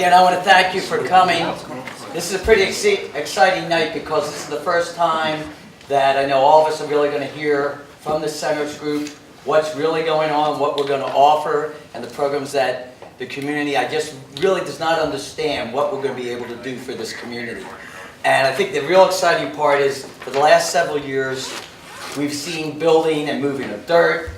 Again, I want to thank you for coming. This is a pretty exciting night because this is the first time that I know all of us are really going to hear from the centers group what's really going on, what we're going to offer, and the programs that the community, I just really does not understand what we're going to be able to do for this community. And I think the real exciting part is for the last several years, we've seen building and moving of dirt,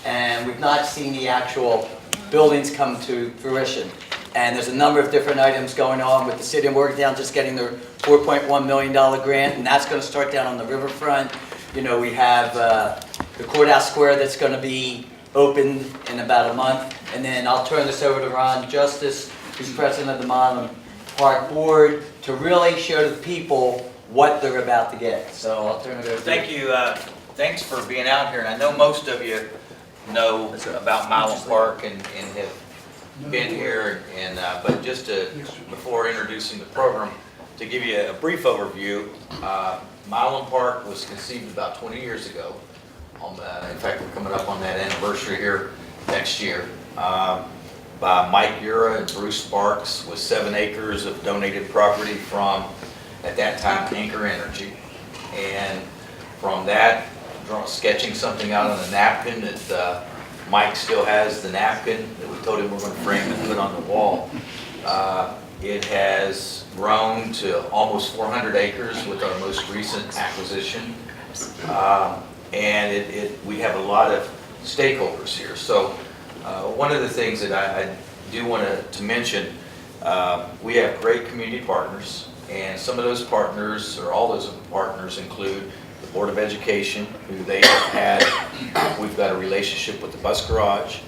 and we've not seen the actual buildings come to fruition. And there's a number of different items going on with the city of Morgantown just getting their $4.1 million grant, and that's going to start down on the riverfront. You know, we have the courthouse square that's going to be open in about a month. And then I'll turn this over to Ron Justice, who's president of the Mylan Park board, to really show the people what they're about to get. So I'll turn it over to Thank you. Thanks for being out here. And I know most of you know about Mylan Park and have been here, but just before introducing the program, to give you a brief overview, Mylan Park was conceived about 20 years ago. In fact, we're coming up on that anniversary here next year, by Mike Ura and Bruce Sparks, with 7 acres of donated property from, at that time, Anchor Energy. And from that, sketching something out on a napkin that Mike still has the napkin that we told him we're going to frame and put on the wall. It has grown to almost 400 acres with our most recent acquisition. And we have a lot of stakeholders here. So one of the things that I do want to mention, we have great community partners, and some of those partners, or all those partners, include the Board of Education, who they have had. We've got a relationship with the Bus Garage,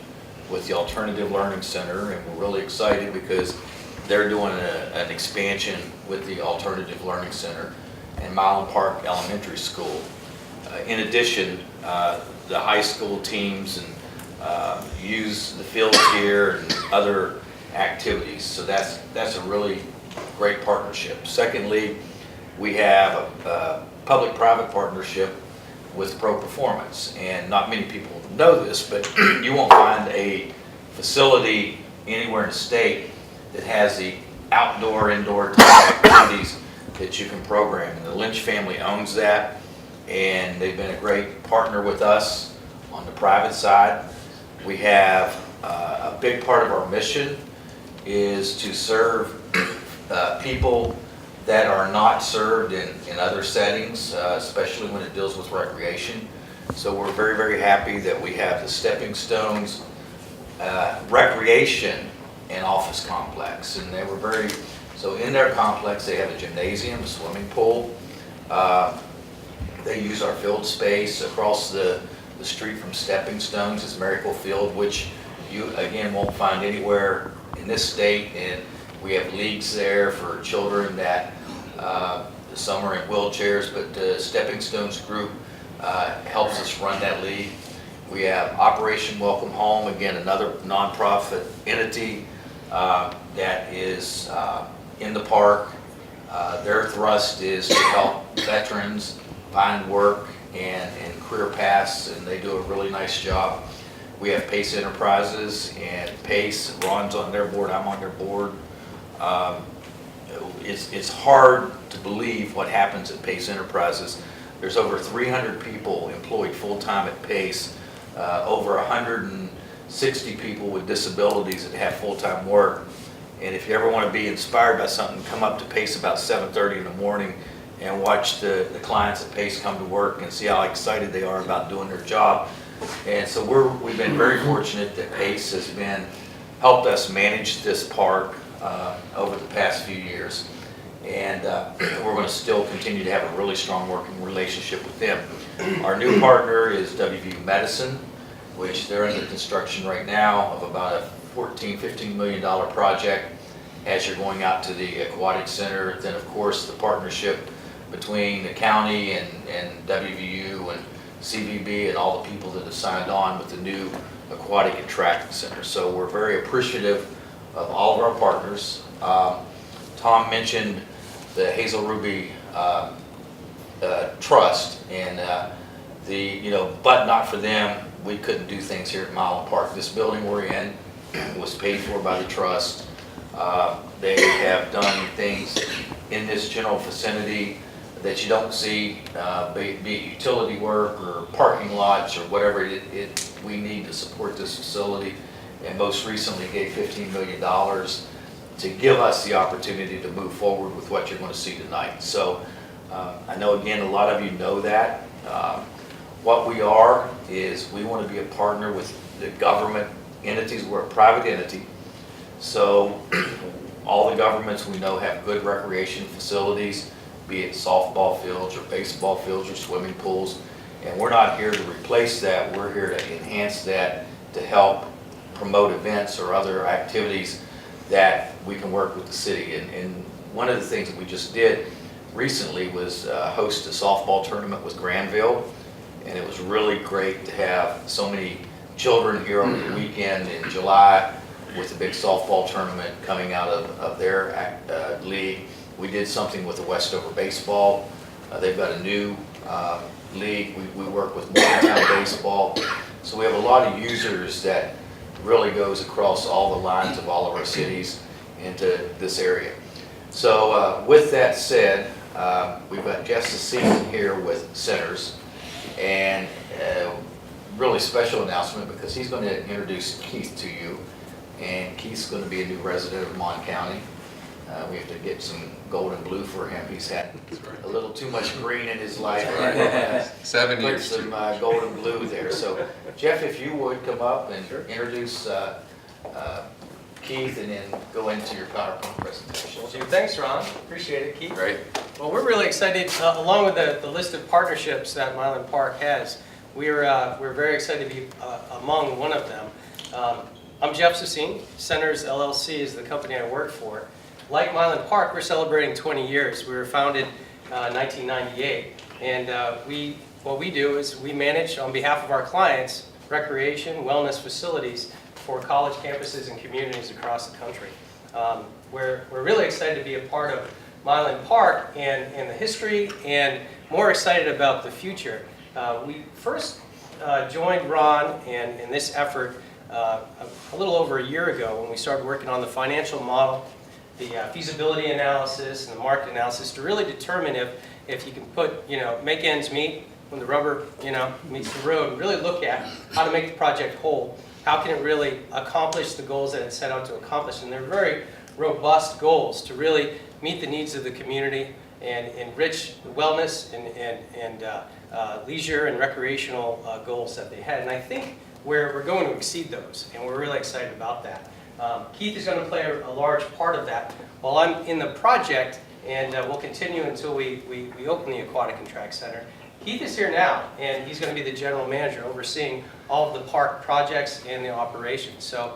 with the Alternative Learning Center, and we're really excited because they're doing an expansion with the Alternative Learning Center and Mylan Park Elementary School. In addition, the high school teams and use the fields here and other activities. So that's a really great partnership. Secondly, we have a public-private partnership with Pro Performance, and not many people know this, but you won't find a facility anywhere in the state that has the outdoor-indoor type activities that you can program. And the Lynch family owns that, and they've been a great partner with us on the private side. We have a big part of our mission is to serve people that are not served in other settings, especially when it deals with recreation. So we're very, very happy that we have the Stepping Stones recreation and office complex. And they were so in their complex they have a gymnasium, a swimming pool. They use our field space across the street from Stepping Stones is Miracle Field, which you again won't find anywhere in this state. And we have leagues there for children that some are in wheelchairs, but the Stepping Stones group helps us run that league. We have Operation Welcome Home, again another nonprofit entity that is in the park. Their thrust is to help veterans find work and career paths, and they do a really nice job. We have Pace Enterprises and Pace. Ron's on their board, I'm on their board. It's hard to believe what happens at Pace Enterprises. There's over 300 people employed full-time at Pace, over 160 people with disabilities that have full-time work. And if you ever want to be inspired by something, come up to Pace about 7:30 in the morning and watch the clients at Pace come to work and see how excited they are about doing their job. And so we've been very fortunate that Pace has helped us manage this park over the past few years. And we're going to still continue to have a really strong working relationship with them. Our new partner is WVU Medicine, which they're under construction right now of about a $15 million project as you're going out to the aquatic center. Then of course the partnership between the county and WVU and CVB and all the people that have signed on with the new aquatic and tracking center. So we're very appreciative of all of our partners. Tom mentioned the Hazel Ruby Trust, and but not for them, we couldn't do things here at Mylan Park. This building we're in was paid for by the trust. They have done things in this general vicinity that you don't see, be it utility work or parking lots or whatever we need to support this facility. And most recently gave $15 million to give us the opportunity to move forward with what you're going to see tonight. So I know, again, a lot of you know that. What we are is we want to be a partner with the government entities. We're a private entity. So all the governments we know have good recreation facilities, be it softball fields or baseball fields or swimming pools. And we're not here to replace that. We're here to enhance that, to help promote events or other activities that we can work with the city. And one of the things that we just did recently was host a softball tournament with Granville. And it was really great to have so many children here over the weekend in July with a big softball tournament coming out of their league. We did something with the Westover baseball. They've got a new league. We work with Morgantown baseball. So we have a lot of users that really goes across all the lines of all of our cities into this area. So with that said, we've got Jeff Sessine here with Centers, and really special announcement because he's going to introduce Keith to you. And Keith's going to be a new resident of Mon County. We have to get some gold and blue for him. He's had a little too much green in his life. 7 Put years. some gold and blue there. So Jeff, if you would come up and introduce Keith and then go into your PowerPoint presentation. Thanks, Ron. Appreciate it, Keith. Right. Well, we're really excited, along with the list of partnerships that Mylan Park has, we're very excited to be among one of them. I'm Jeff Sessine. Centers LLC is the company I work for. Like Mylan Park, we're celebrating 20 years. We were founded 1998, and what we do is we manage, on behalf of our clients, recreation, wellness facilities for college campuses and communities across the country. We're really excited to be a part of Mylan Park and the history, and more excited about the future. We first joined Ron in this effort a little over a year ago when we started working on the financial model, the feasibility analysis, and the market analysis to really determine if you can make ends meet when the rubber meets the road, and really look at how to make the project whole. How can it really accomplish the goals that it set out to accomplish? And they're very robust goals to really meet the needs of the community and enrich the wellness and leisure and recreational goals that they had. And I think we're going to exceed those, and we're really excited about that. Keith is going to play a large part of that while I'm in the project, and we'll continue until we open the Aquatic and Track Center. Keith is here now, and he's going to be the general manager overseeing all of the park projects and the operations. So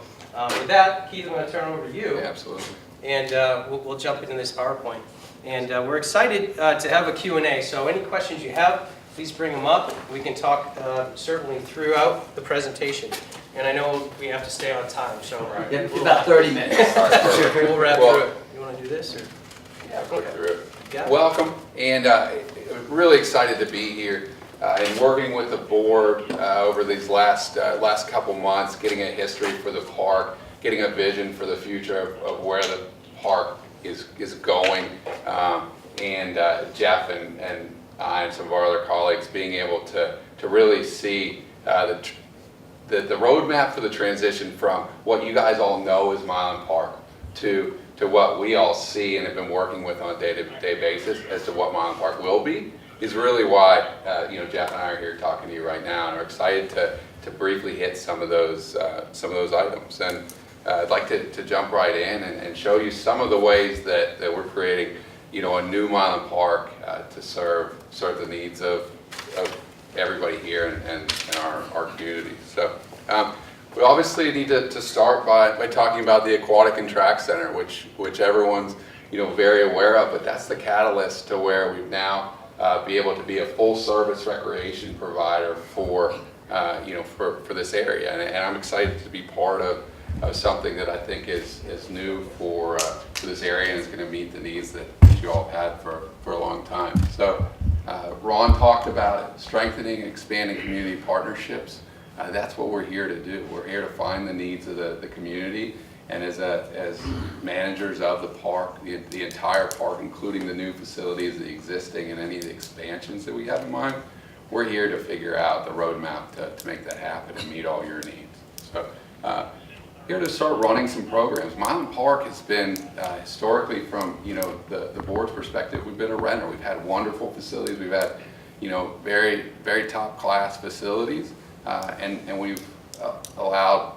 with that, Keith, I'm going to turn it over to you. Yeah, absolutely. And we'll jump into this PowerPoint. And we're excited to have a Q&A. So any questions you have, please bring them up. We can talk certainly throughout the presentation. And I know we have to stay on time, so Yeah, about 30 minutes. we'll wrap through it. You want to do this? Or? Yeah, go through it. Yeah. Welcome, and really excited to be here and working with the board over these last couple months, getting a history for the park, getting a vision for the future of where the park is going, and Jeff and I and some of our other colleagues being able to really see the roadmap for the transition from what you guys all know as Mylan Park to what we all see and have been working with on a day-to-day basis as to what Mylan Park will be, is really why Jeff and I are here talking to you right now, and are excited to briefly hit some of those items. And I'd like to jump right in and show you some of the ways that we're creating a new Mylan Park to serve the needs of everybody here and our community. So we obviously need to start by talking about the Aquatic and Track Center, which everyone's very aware of, but that's the catalyst to where we've now be able to be a full service recreation provider for this area, and I'm excited to be part of something that I think is new for this area, and is going to meet the needs that you all have had for a long time. So Ron talked about strengthening and expanding community partnerships. That's what we're here to do. We're here to find the needs of the community And as managers of the park, the entire park, including the new facilities, the existing, and any of the expansions that we have in mind, we're here to figure out the roadmap to make that happen and meet all your needs. So here to start running some programs. Mylan Park has been historically, from the board's perspective, we've been a renter. We've had wonderful facilities. We've had very, very top class facilities, and we've allowed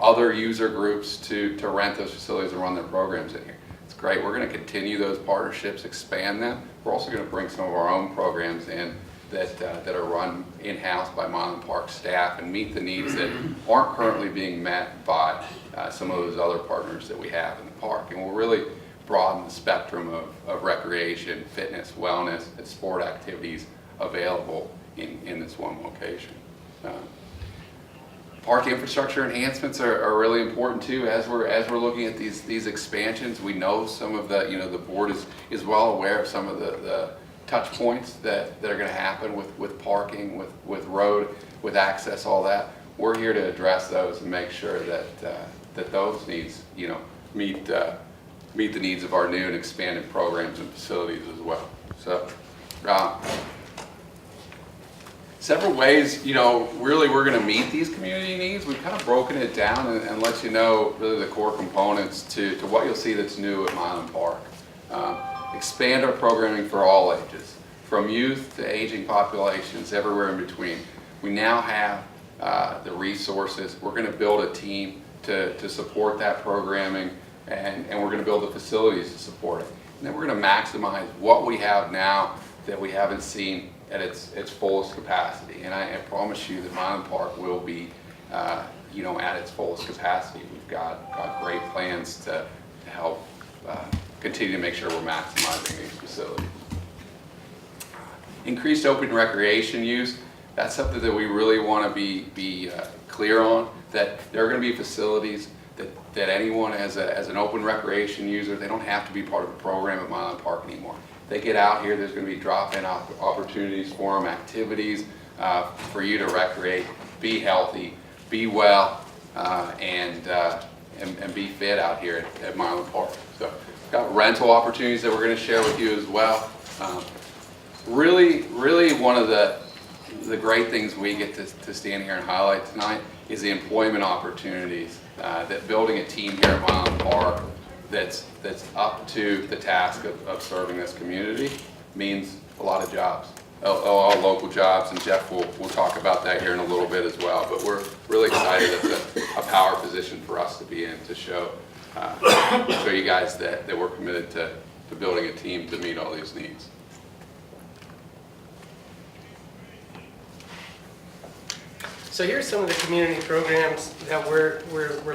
other user groups to rent those facilities and run their programs in here. It's great. We're going to continue those partnerships, expand them. We're also going to bring some of our own programs in that are run in-house by Mylan Park staff and meet the needs that aren't currently being met by some of those other partners that we have in the park. And we'll really broaden the spectrum of recreation, fitness, wellness, and sport activities available in this one location. Park infrastructure enhancements are really important too. As we're looking at these expansions, we know some of the board is well aware of some of the touch points that are going to happen with parking, with road, with access, all that. We're here to address those and make sure that those needs meet the needs of our new and expanded programs and facilities as well. So. Several ways, really we're going to meet these community needs. We've kind of broken it down and let you know really the core components to what you'll see that's new at Mylan Park. Expand our programming for all ages, from youth to aging populations, everywhere in between. We now have the resources. We're going to build a team to support that programming, and we're going to build the facilities to support it. And then we're going to maximize what we have now that we haven't seen at its fullest capacity. And I promise you that Mylan Park will be at its fullest capacity. We've got great plans to help continue to make sure we're maximizing these facilities. Increased open recreation use, that's something that we really want to be clear on, that there are going to be facilities that anyone as an open recreation user, they don't have to be part of a program at Mylan Park anymore. They get out here, there's going to be drop-in opportunities for them, activities for you to recreate, be healthy, be well, and be fit out here at Mylan Park. So we've got rental opportunities that we're going to share with you as well. Really one of the great things we get to stand here and highlight tonight is the employment opportunities that building a team here at Mylan Park that's up to the task of serving this community means a lot of jobs, all local jobs, and Jeff will talk about that here in a little bit as well. But we're really excited. It's a power position for us to be in, to show you guys that we're committed to building a team to meet all these needs. So here's some of the community programs that we're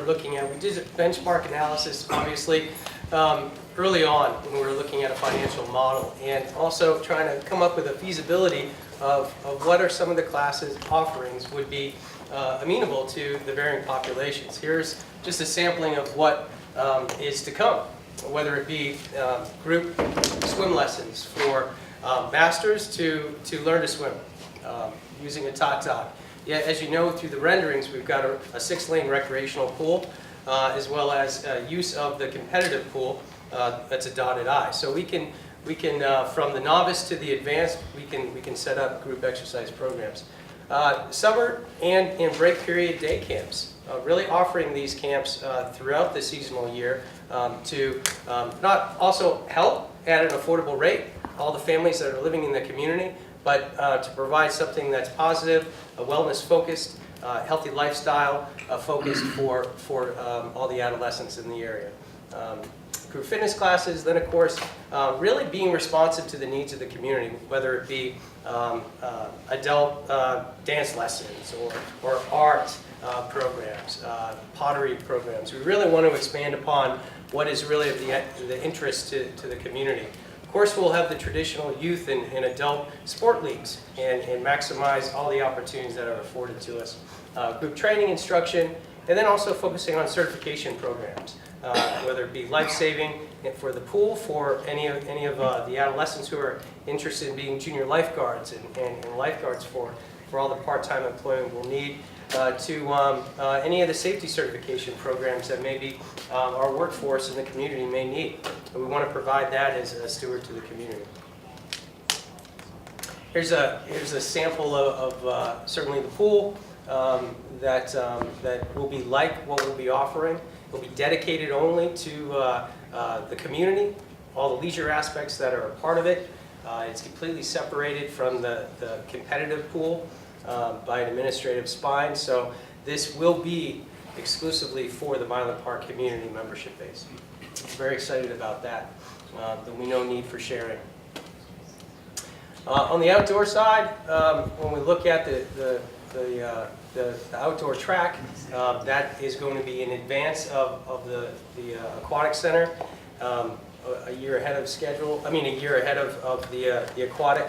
looking at. We did a benchmark analysis, obviously, early on when we were looking at a financial model, and also trying to come up with a feasibility of what are some of the classes offerings would be amenable to the varying populations. Here's just a sampling of what is to come, whether it be group swim lessons for masters to learn to swim using a tot-tot. Yeah, as you know through the renderings, we've got a 6-lane recreational pool, as well as use of the competitive pool that's a dotted I. So we can from the novice to the advanced, we can set up group exercise programs. Summer and break period day camps, really offering these camps throughout the seasonal year to not also help at an affordable rate all the families that are living in the community, but to provide something that's positive, wellness focused, healthy lifestyle focused for all the adolescents in the area. Group fitness classes, then of course, really being responsive to the needs of the community, whether it be adult dance lessons or art programs, pottery programs. We really want to expand upon what is really of the interest to the community. Of course, we'll have the traditional youth and adult sport leagues and maximize all the opportunities that are afforded to us. Group training, instruction, and then also focusing on certification programs, whether it be life-saving for the pool, for any of the adolescents who are interested in being junior lifeguards and lifeguards for for all the part-time employment we'll need, to any of the safety certification programs that maybe our workforce in the community may need. And we want to provide that as a steward to the community. Here's a sample of certainly the pool that will be like what we'll be offering. It will be dedicated only to the community, all the leisure aspects that are a part of it. It's completely separated from the competitive pool by an administrative spine. So this will be exclusively for the Mylan Park community membership base. I'm very excited about that. There'll be no need for sharing. On the outdoor side, when we look at the outdoor track, that is going to be in advance of the aquatic center, a year ahead of schedule. I mean, a year ahead of the aquatic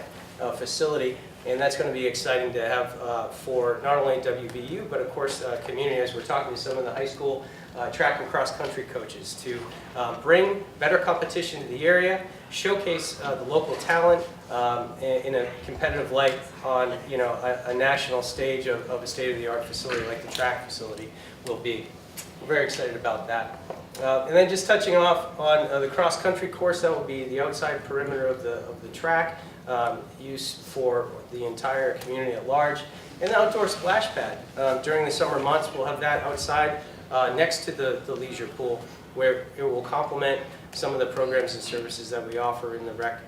facility, and that's going to be exciting to have for not only WVU but of course community, as we're talking to some of the high school track and cross country coaches to bring better competition to the area, showcase the local talent in a competitive light on a national stage of a state-of-the-art facility like the track facility will be. We're very excited about that. And then just touching off on the cross-country course, that will be the outside perimeter of the track, used for the entire community at large. And the outdoor splash pad. During the summer months, we'll have that outside next to the leisure pool, where it will complement some of the programs and services that we offer in the rec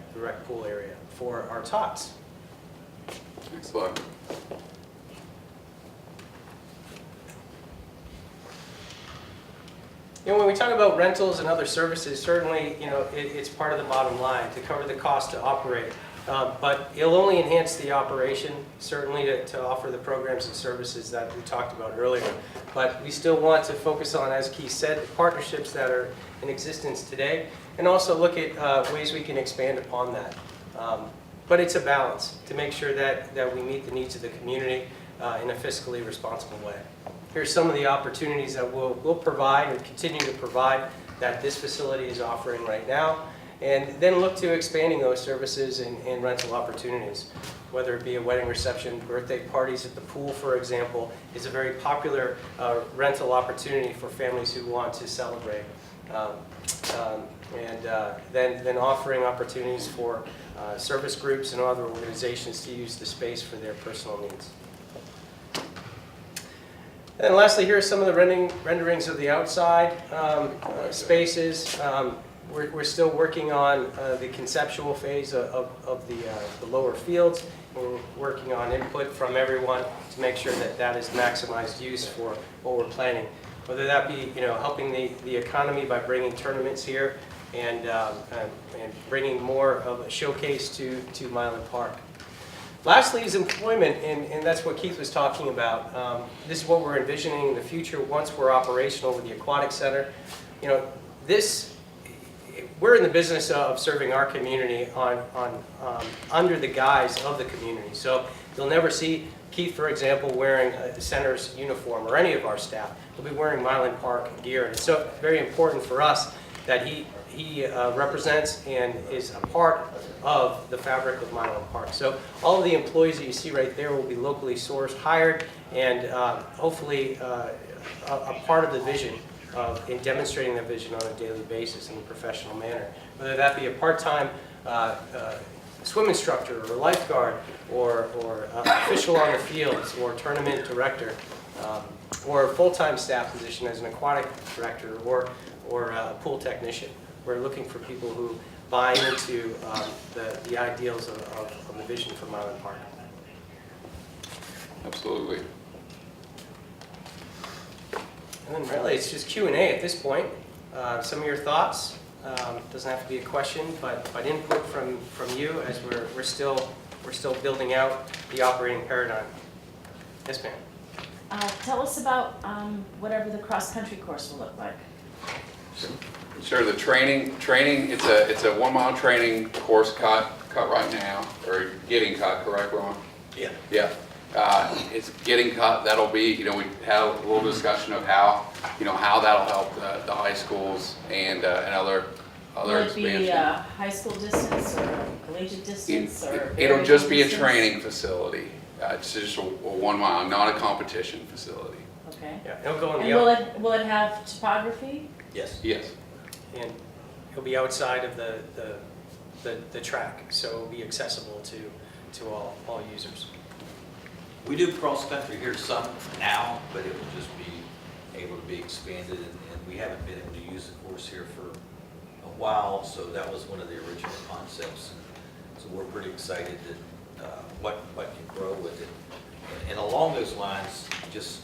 pool area for our tots. Excellent. When we talk about rentals and other services, certainly, it's part of the bottom line to cover the cost to operate. But it'll only enhance the operation, certainly to offer the programs and services that we talked about earlier. But we still want to focus on, as Keith said, the partnerships that are in existence today, and also look at ways we can expand upon that. But it's a balance to make sure that we meet the needs of the community in a fiscally responsible way. Here's some of the opportunities that we'll provide and continue to provide that this facility is offering right now, and then look to expanding those services and rental opportunities. Whether it be a wedding reception, birthday parties at the pool, for example, is a very popular rental opportunity for families who want to celebrate. Then offering opportunities for service groups and other organizations to use the space for their personal needs. And lastly, here are some of the renderings of the outside spaces. We're still working on the conceptual phase of the lower fields. We're working on input from everyone to make sure that is maximized use for what we're planning. Whether that be helping the economy by bringing tournaments here and bringing more of a showcase to Mylan Park. Lastly is employment, and that's what Keith was talking about. This is what we're envisioning in the future once we're operational with the aquatic center. We're in the business of serving our community under the guise of the community. So you'll never see Keith, for example, wearing the center's uniform, or any of our staff. He'll be wearing Mylan Park gear. And it's so very important for us that he represents and is a part of the fabric of Mylan Park. So all of the employees that you see right there will be locally sourced, hired, and hopefully a part of the vision in demonstrating that vision on a daily basis in a professional manner. Whether that be a part-time swim instructor or lifeguard or official on the fields or tournament director or a full-time staff position as an aquatic director or a pool technician. We're looking for people who buy into the ideals of the vision for Mylan Park. Absolutely. And then really it's just Q&A at this point. Some of your thoughts. Doesn't have to be a question, but input from you as we're still building out the operating paradigm. Yes, ma'am. Tell us about whatever the cross-country course will look like. Sure. The training. It's a 1 mile training course cut right now, or getting cut. Correct, Ron? Yeah. Yeah. It's getting cut. That'll be. We had a little discussion of how that'll help the high schools and other Will it be expansion. high school distance or collegiate distance or? It'll just be a distance? training facility. It's just a 1 mile, not a competition facility. Okay. Yeah, it'll go in And the, will it have topography? Yes. Yes. and it'll be outside of the track, so it'll be accessible to all users. We do cross-country here some now, but it will just be able to be expanded, and we haven't been able to use the course here for a while, so that was one of the original concepts. So we're pretty excited that what can grow with it. And along those lines, just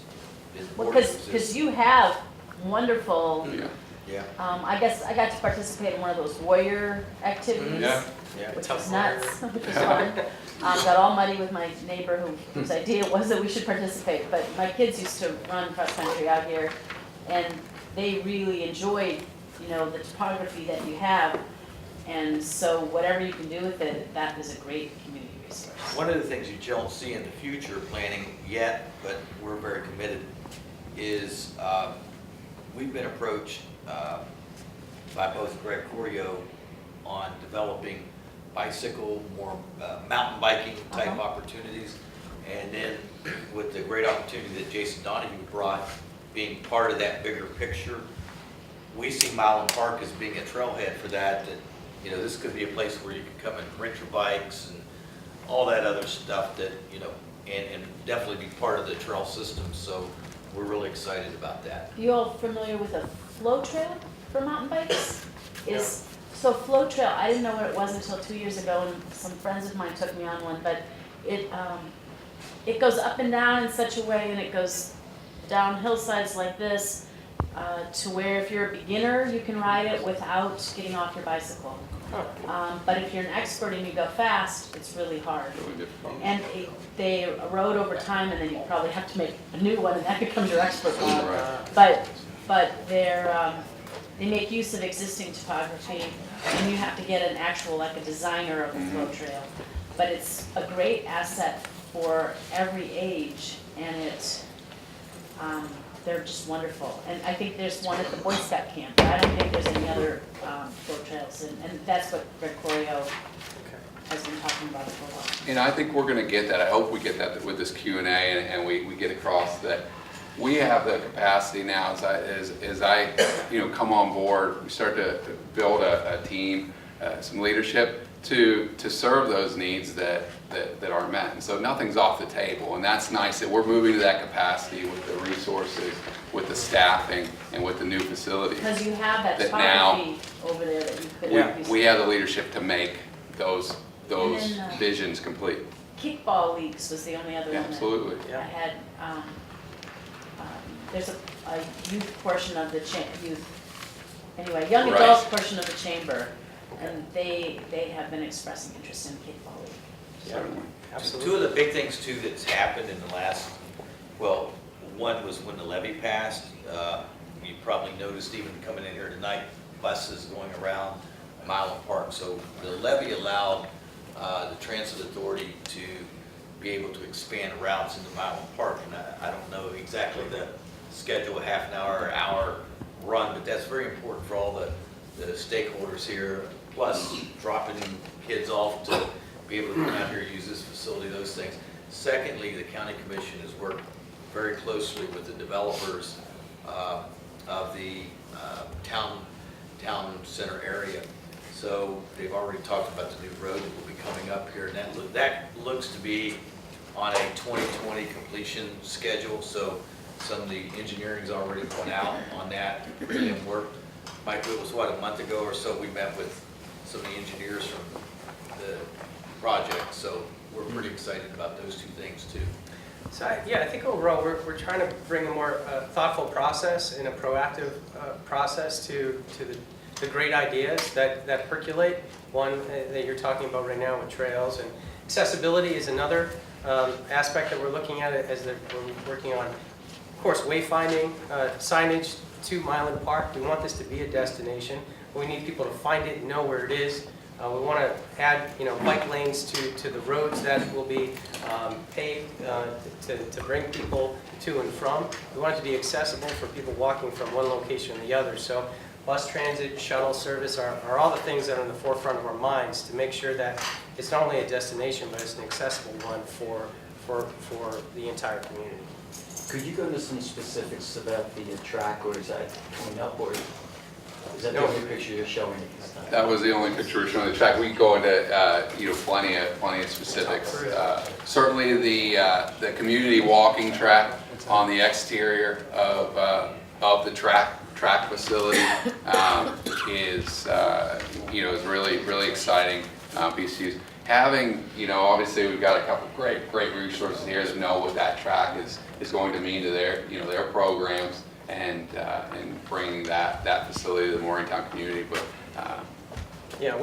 in Well, board because you have wonderful, Yeah. Yeah, I guess I got to participate in one of those warrior activities. Yeah. yeah. Which Tough was nuts, which was fun. Got all muddy with my neighbor whose idea it was that we should participate. But my kids used to run cross country out here, and they really enjoyed, the topography that you have. And so whatever you can do with it, that is a great community resource. One of the things you don't see in the future planning yet, but we're very committed, is we've been approached by both Greg Corio on developing bicycle, more mountain biking type Uh-huh. opportunities. And then with the great opportunity that Jason Donahue brought, being part of that bigger picture, we see Mylan Park as being a trailhead for that, this could be a place where you can come and rent your bikes and all that other stuff that, and definitely be part of the trail system. So we're really excited about that. You all familiar with a flow trail for mountain bikes? So flow trail, I didn't know what it was until 2 years ago, and some friends of mine took me on one, but it goes up and down in such a way, and it goes down hillsides like this, to where if you're a beginner, you can ride it without getting off your bicycle. But if you're an expert and you go fast, it's really hard. Really difficult. And they erode over time, and then you probably have to make a new one, and that becomes your expert one. Right. But they make use of existing topography, and you have to get an actual, like a designer of a flow trail. But it's a great asset for every age, and they're just wonderful. And I think there's one at the Boy Scout camp, but I don't think there's any other flow trails, and that's what Greg Corio has been talking about for a while. And I think we're going to get that. I hope we get that with this Q&A, and we get across that we have the capacity now as I come on board, we start to build a team, some leadership to serve those needs that aren't met. And so nothing's off the table, and that's nice that we're moving to that capacity with the resources, with the staffing, and with the new facilities. Because you have that That now- topography over there that you could. We have the leadership to make those And then, visions complete. Kickball leagues was the only other one that Absolutely. I had. There's a youth portion of the young Right. adult portion of the chamber, and they have been expressing interest in kickball league. Certainly. Two of the big things too that's happened in the last, one was when the levy passed. You probably noticed even coming in here tonight, buses going around Mylan Park. So the levy allowed the transit authority to be able to expand routes into Mylan Park. And I don't know exactly the schedule, a half an hour or hour run, but that's very important for all the stakeholders here, plus dropping kids off to be able to come out here, use this facility, those things. Secondly, the county commission has worked very closely with the developers of the town center area. So they've already talked about the new road that will be coming up here, and that looks to be on a 2020 completion schedule. So some of the engineering's already gone out on that and work. Mike, it was a month ago or so, we met with some of the engineers from the project, so we're pretty excited about those two things too. So I think overall we're trying to bring a more thoughtful process and a proactive process to the great ideas that percolate. One that you're talking about right now with trails, and accessibility is another aspect that we're looking at as we're working on. Of course, wayfinding, signage to Mylan Park. We want this to be a destination. We need people to find it and know where it is. We want to add, bike lanes to the roads that will be paved to bring people to and from. We want it to be accessible for people walking from one location to the other. So bus transit, shuttle service are all the things that are in the forefront of our minds to make sure that it's not only a destination, but it's an accessible one for for the entire community. Could you go into some specifics about the track, or is that coming up, or is that the No. only picture you're showing at this time? That was the only picture showing the track. We can go into plenty of specifics. Certainly the community walking track on the exterior of the track facility is is really exciting piece to use. Having obviously we've got a couple great resources here that know what that track is going to mean to their programs and bringing that facility to the Morgantown community. But Yeah,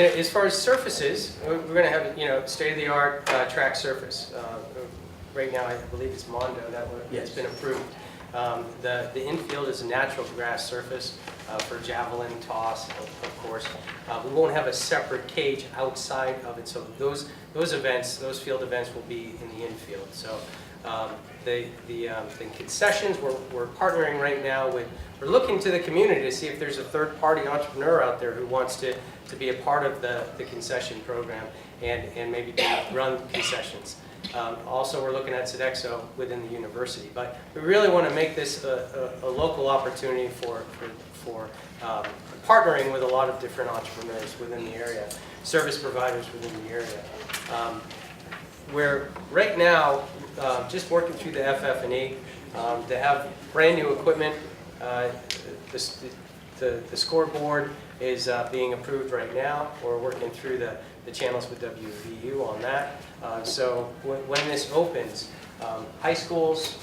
as far as surfaces, we're going to have state-of-the-art track surface. Right now, I believe it's Mondo that's been approved. The infield is a natural grass surface for javelin toss, of course. We won't have a separate cage outside of it, so those field events will be in the infield. So the concessions, we're partnering right now with. We're looking to the community to see if there's a third-party entrepreneur out there who wants to be a part of the concession program and maybe run concessions. Also, we're looking at Sodexo within the university, but we really want to make this a local opportunity for partnering with a lot of different entrepreneurs within the area, service providers within the area. We're right now just working through the FF&E to have brand new equipment. The scoreboard is being approved right now. We're working through the channels with WVU on that. So when this opens, high schools,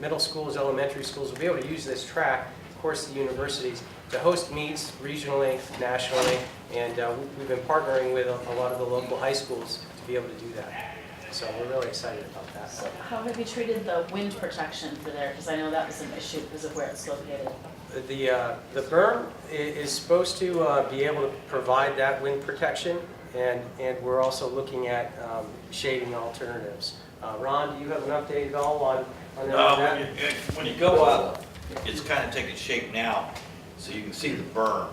middle schools, elementary schools will be able to use this track. Of course, the universities to host meets regionally, nationally, and we've been partnering with a lot of the local high schools to be able to do that. So we're really excited about that. So how have you treated the wind protection for there? Because I know that was an issue because of where it's located. The berm is supposed to be able to provide that wind protection, and we're also looking at shading alternatives. Ron, do you have an update at all on that? When you go up, it's kind of taking shape now, so you can see the berm,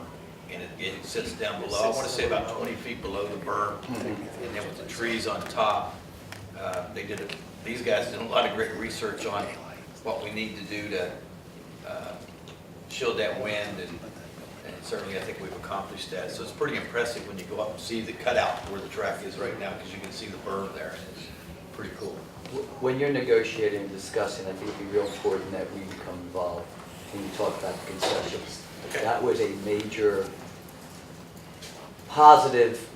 and it sits down below. I want to say about 20 feet below the berm, and then with the trees on top. These guys did a lot of great research on what we need to do to shield that wind, and certainly I think we've accomplished that. So it's pretty impressive when you go up and see the cutout where the track is right now, because you can see the berm there, and it's pretty cool. When you're negotiating and discussing, I think it'd be real important that we become involved when you talk about the concessions. Okay. That was a major positive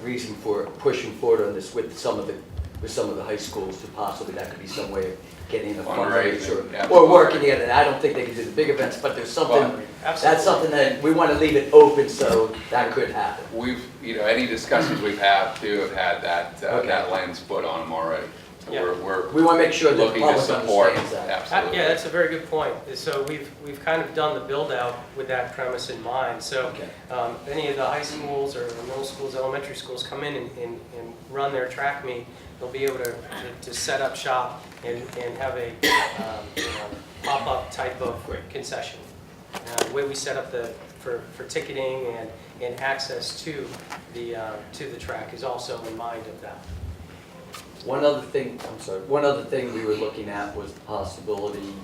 reason for pushing forward on this with some of the high schools, to possibly that could be some way of getting a fundraiser Fundraising, or working together. And I don't think they can do the big events, but there's something, that's something that we want to leave it open so that could happen. we've any discussions we've had too have had that Okay. that lens put on them already. So Yeah. we're We want to make sure that the looking to public support. understands that. Absolutely. Yeah, that's a very good point. So we've kind of done the build out with that premise in mind. So Okay. any of the high schools or middle schools, elementary schools come in and run their track meet, they'll be able to set up shop and have a pop-up type of concession. The way we set up for ticketing and access to the track is also in mind of that. One other thing we were looking at was the possibility,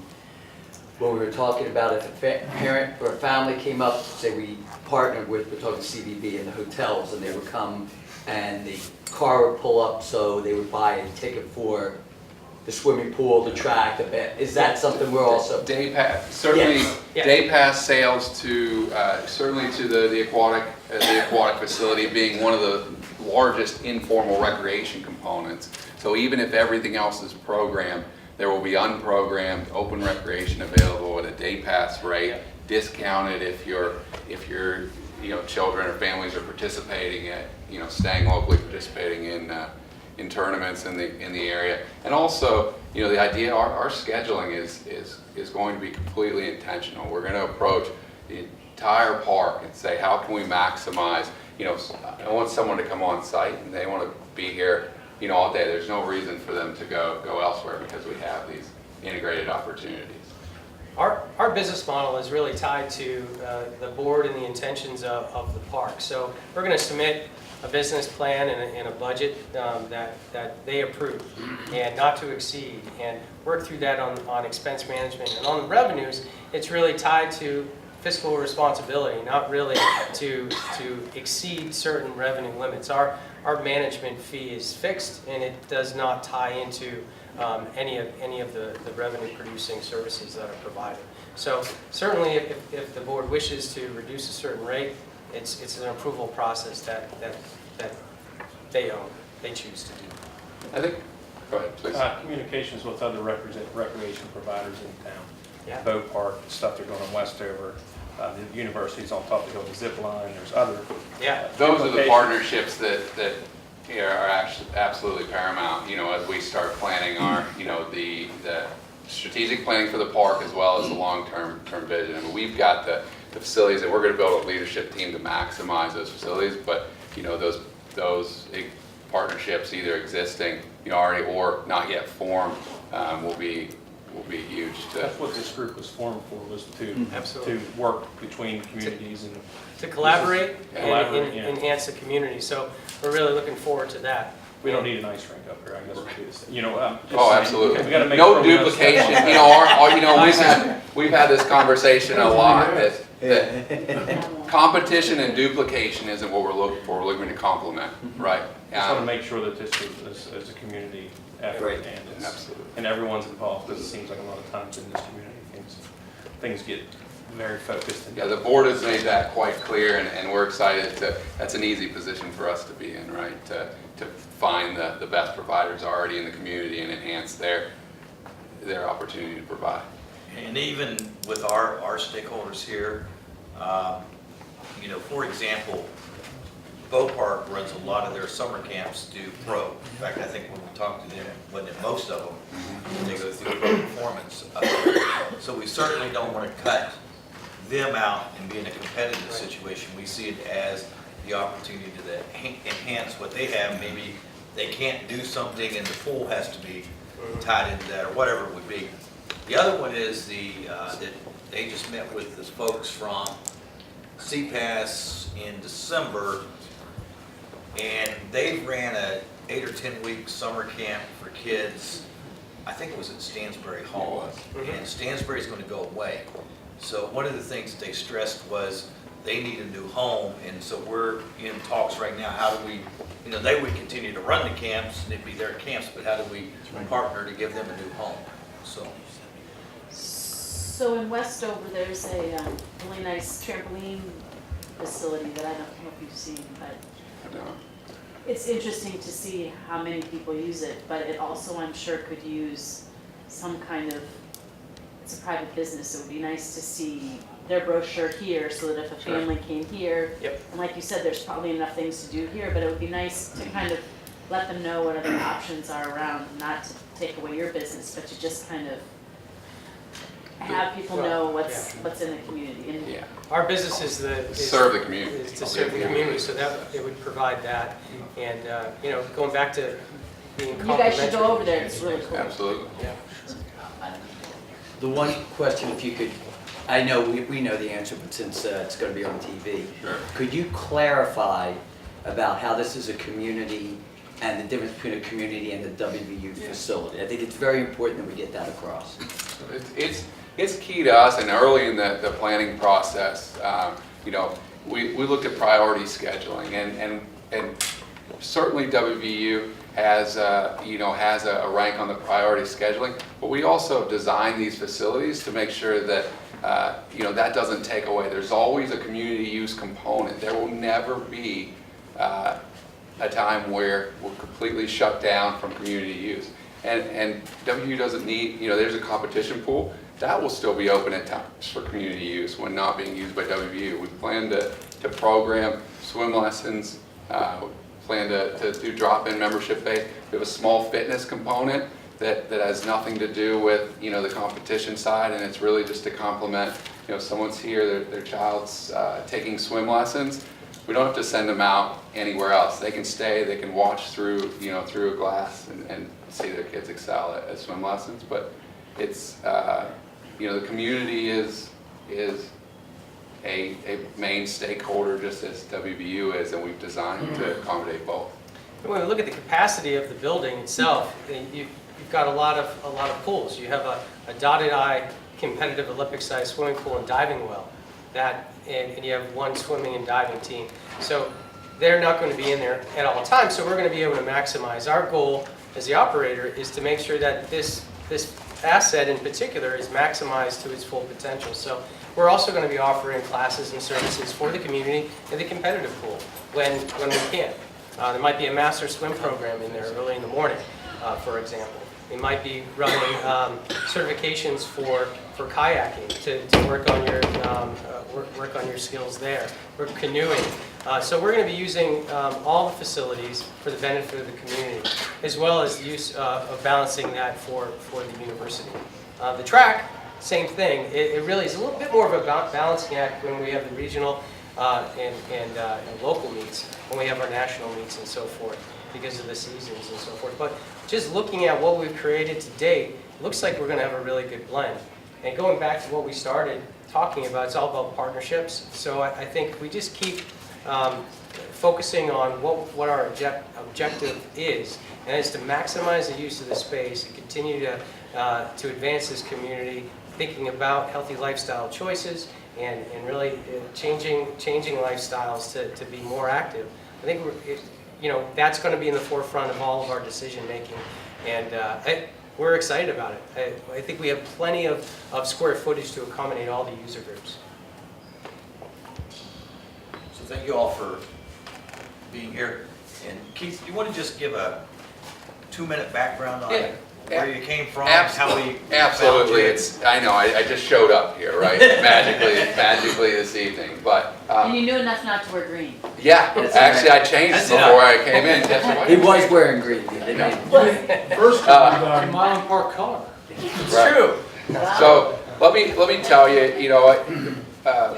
when we were talking about if a parent or a family came up, say we partnered with, we're talking CVB and the hotels, and they would come and the car would pull up, so they would buy a ticket for the swimming pool, the track, the bed. Is that something we're also? Day pass, certainly. Yes. Yeah. Day pass sales to certainly to the aquatic facility being one of the largest informal recreation components. So even if everything else is programmed, there will be unprogrammed open recreation available at a day pass rate, discounted if your children or families are participating at staying locally, participating in tournaments in the area. And also, the idea, our scheduling is going to be completely intentional. We're going to approach the entire park and say, how can we maximize, I want someone to come on site and they want to be here, all day. There's no reason for them to go elsewhere because we have these integrated opportunities. Our business model is really tied to the board and the intentions of the park. So we're going to submit a business plan and a budget that they approve and not to exceed, and work through that on expense management. And on the revenues, it's really tied to fiscal responsibility, not really to exceed certain revenue limits. Our management fee is fixed, and it does not tie into any of the revenue producing services that are provided. So certainly if the board wishes to reduce a certain rate, it's an approval process that they own, they choose to do. I think, go ahead, please. Communications with other recreation providers in town. Yeah. Boat Park, stuff they're going in Westover, the university's on top, they go to zip line, there's other. Yeah. Those are the locations. partnerships that are actually absolutely paramount, as we start planning our, the strategic planning for the park as well as the long-term vision. I mean, we've got the facilities, and we're going to build a leadership team to maximize those facilities, but, those partnerships, either existing, already or not yet formed, will be huge. That's what this group was formed for, was to Absolutely. to work between communities and. To collaborate and Collaborate, yeah. enhance the community. So we're really looking forward to that. We don't need an ice rink up here, I guess would be the same. Just Oh, saying, absolutely. we gotta make No sure we know duplication. stuff. We've had this conversation a lot. That competition and duplication isn't what we're looking for. We're looking to complement, right? Just want to make sure that this is a community effort Right. and Absolutely. and everyone's involved, because it seems like a lot of times in this community, things get very focused. And Yeah, the board has made that quite clear, and we're excited that's an easy position for us to be in, right? To find the best providers already in the community and enhance their opportunity to provide. And even with our stakeholders here, for example, Boat Park runs a lot of their summer camps through pro. In fact, I think when we talked to them, wasn't it most of them, they go through pro performance. So we certainly don't want to cut them out and be in a competitive situation. We see it as the opportunity to enhance what they have. Maybe they can't do something and the pool has to be tied into that, or whatever it would be. The other one is that they just met with the folks from CPAS in December, and they ran a 8 or 10 week summer camp for kids. I think it was at Stansbury Hall, and Stansbury is going to go away. So one of the things that they stressed was they need a new home, and so we're in talks right now. How do we, they would continue to run the camps, and it'd be their camps, but how do we partner to give them a new home? So in Westover, there's a really nice trampoline facility that I don't know if you've seen, but it's interesting to see how many people use it, but it also, I'm sure, could use some kind of, it's a private business, it would be nice to see their brochure here, so that if a family came here, and like you said, there's probably enough things to do here, but it would be nice to kind of let them know what other options are around, not to take away your business, but to just kind of have people know what's in the community. And Our business is serve the community. Is to serve the community, so that it would provide that. And going back to being you guys should complimentary. go over there, it's really cool. Absolutely. Yeah. The one question, if you could, I know we know the answer, but since it's going to be on TV, Sure. could you clarify about how this is a community and the difference between a community and the WVU facility? I think it's very important that we get that across. It's key to us, and early in the planning process, we looked at priority scheduling, and certainly WVU has a rank on the priority scheduling, but we also design these facilities to make sure that that doesn't take away. There's always a community use component. There will never be a time where we're completely shut down from community use. And WVU doesn't need, there's a competition pool. That will still be open at times for community use when not being used by WVU. We plan to program swim lessons, plan to do drop-in membership base. We have a small fitness component that has nothing to do with, the competition side, and it's really just to complement, if someone's here, their child's taking swim lessons, we don't have to send them out anywhere else. They can stay, they can watch through a glass and see their kids excel at swim lessons, but it's, the community is a main stakeholder just as WVU is, and we've designed to accommodate both. When we look at the capacity of the building itself, you've got a lot of pools. You have a dotted eye competitive Olympic-sized swimming pool and diving well, and you have one swimming and diving team. So they're not going to be in there at all times. So we're going to be able to maximize. Our goal as the operator is to make sure that this asset in particular is maximized to its full potential. So we're also going to be offering classes and services for the community in the competitive pool when we can. There might be a master swim program in there early in the morning, for example. We might be running certifications for kayaking to work on your work on your skills there. We're canoeing. So we're going to be using all the facilities for the benefit of the community, as well as the use of balancing that for the university. The track, same thing. It really is a little bit more of a balancing act when we have the regional and local meets, when we have our national meets and so forth, because of the seasons and so forth. But just looking at what we've created to date, it looks like we're going to have a really good blend. And going back to what we started talking about, it's all about partnerships. So I think we just keep focusing on what our objective is, and it's to maximize the use of the space and continue to advance this community, thinking about healthy lifestyle choices and really changing lifestyles to be more active. I think that's going to be in the forefront of all of our decision making, and we're excited about it. I think we have plenty of square footage to accommodate all the user groups. So thank you all for being here. And Keith, you want to just give a 2-minute background on where you came from, how we Absolutely. found you? I know. I just showed up here, right? magically this evening. But And you knew enough not to wear green. yeah, actually, I changed That's before I came in. Just so I He could was see. wearing green. First, Mylan Park color. It's Right. true. So let me tell you, You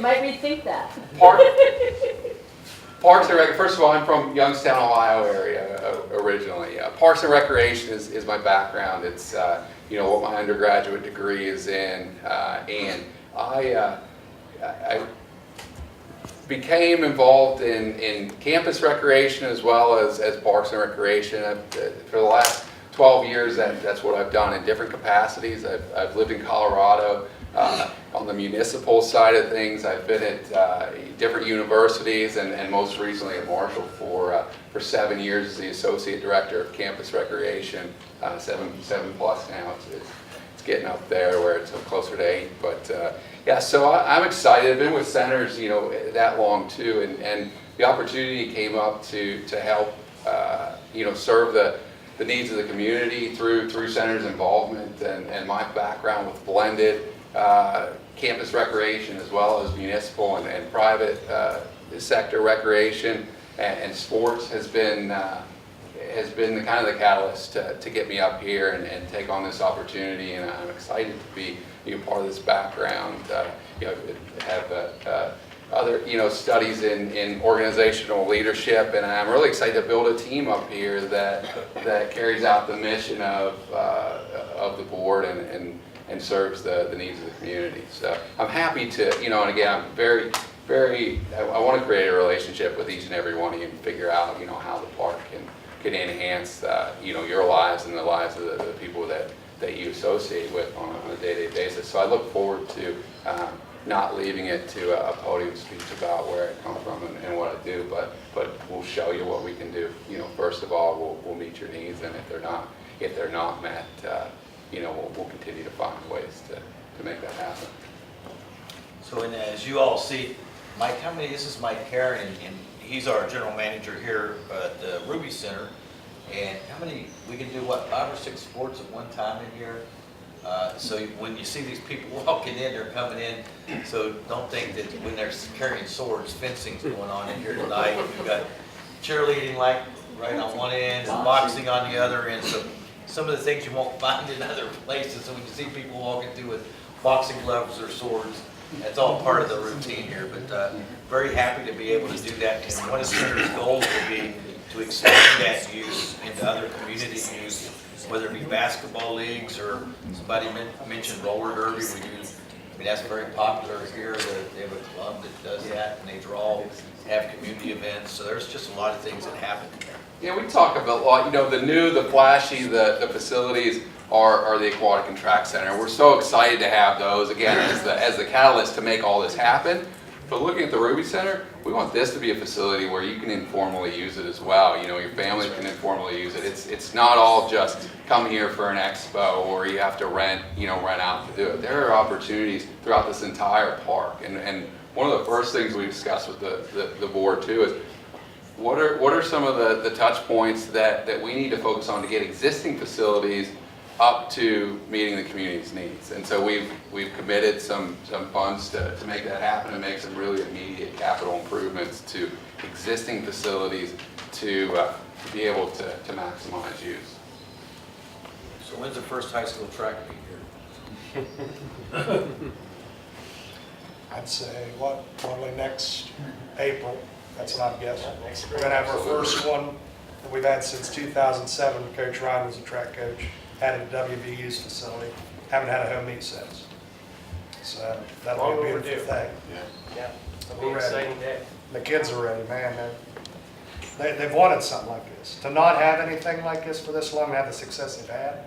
might rethink that. Parks and Rec. First of all, I'm from Youngstown, Ohio area originally. Parks and Recreation is my background. It's what my undergraduate degree is in, and I became involved in campus recreation as well as Parks and Recreation. For the last 12 years, that's what I've done in different capacities. I've lived in Colorado. On the municipal side of things, I've been at different universities and most recently at Marshall for 7 years as the Associate Director of Campus Recreation, 7+ now. It's getting up there where it's closer to 8. But yeah, so I'm excited. I've been with Centers that long too, and the opportunity came up to help serve the needs of the community through Centers involvement and my background with blended campus recreation as well as municipal and private sector recreation and sports has been the kind of the catalyst to get me up here and take on this opportunity, and I'm excited to be part of this background. Have other studies in organizational leadership, and I'm really excited to build a team up here that carries out the mission of the board and serves the needs of the community. So I'm happy to, and again, I'm very, I want to create a relationship with each and every one of you and figure out, how the park can enhance, your lives and the lives of the people that you associate with on a day-to-day basis. So I look forward to not leaving it to a podium speech about where I come from and what I do, but we'll show you what we can do. First of all, we'll meet your needs, and if they're not met, we'll continue to find ways to make that happen. So, and as you all see, this is Mike Karen, and he's our general manager here at the Ruby Center. And we can do 5 or 6 sports at one time in here. So when you see these people walking in, they're coming in. So don't think that when they're carrying swords, fencing's going on in here tonight. We've got cheerleading right on one end and boxing on the other end. So some of the things you won't find in other places. So when you see people walking through with boxing gloves or swords, that's all part of the routine here. But very happy to be able to do that. And one of the center's goals will be to expand that use into other community use, whether it be basketball leagues or somebody mentioned roller derby. We do I mean, that's very popular here. They have a club that does that, and they have community events. So there's just a lot of things that happen there. Yeah, we talk about a lot, you know, the new, the flashy, the facilities are the aquatic and track center. We're so excited to have those, again, as the catalyst to make all this happen. But looking at the Ruby Center, we want this to be a facility where you can informally use it as well. You know, your family can informally use it. It's not all just come here for an expo or you have to rent out to do it. There are opportunities throughout this entire park. And one of the first things we discussed with the board too is what are some of the touch points that we need to focus on to get existing facilities up to meeting the community's needs. And so we've committed some funds to make that happen and make some really immediate capital improvements to existing facilities to be able to maximize use. So when's the first high school track meet here? I'd say, probably next April, that's what I'm guessing. We're gonna have our first one that we've had since 2007. Coach Ryan was a track coach, had it at WVU's facility, haven't had a home meet since. So that'll be a beautiful thing. Yeah, it'll be We're an ready. exciting day. The kids are ready, man. They've wanted something like this. To not have anything like this for this long and have the success they've had,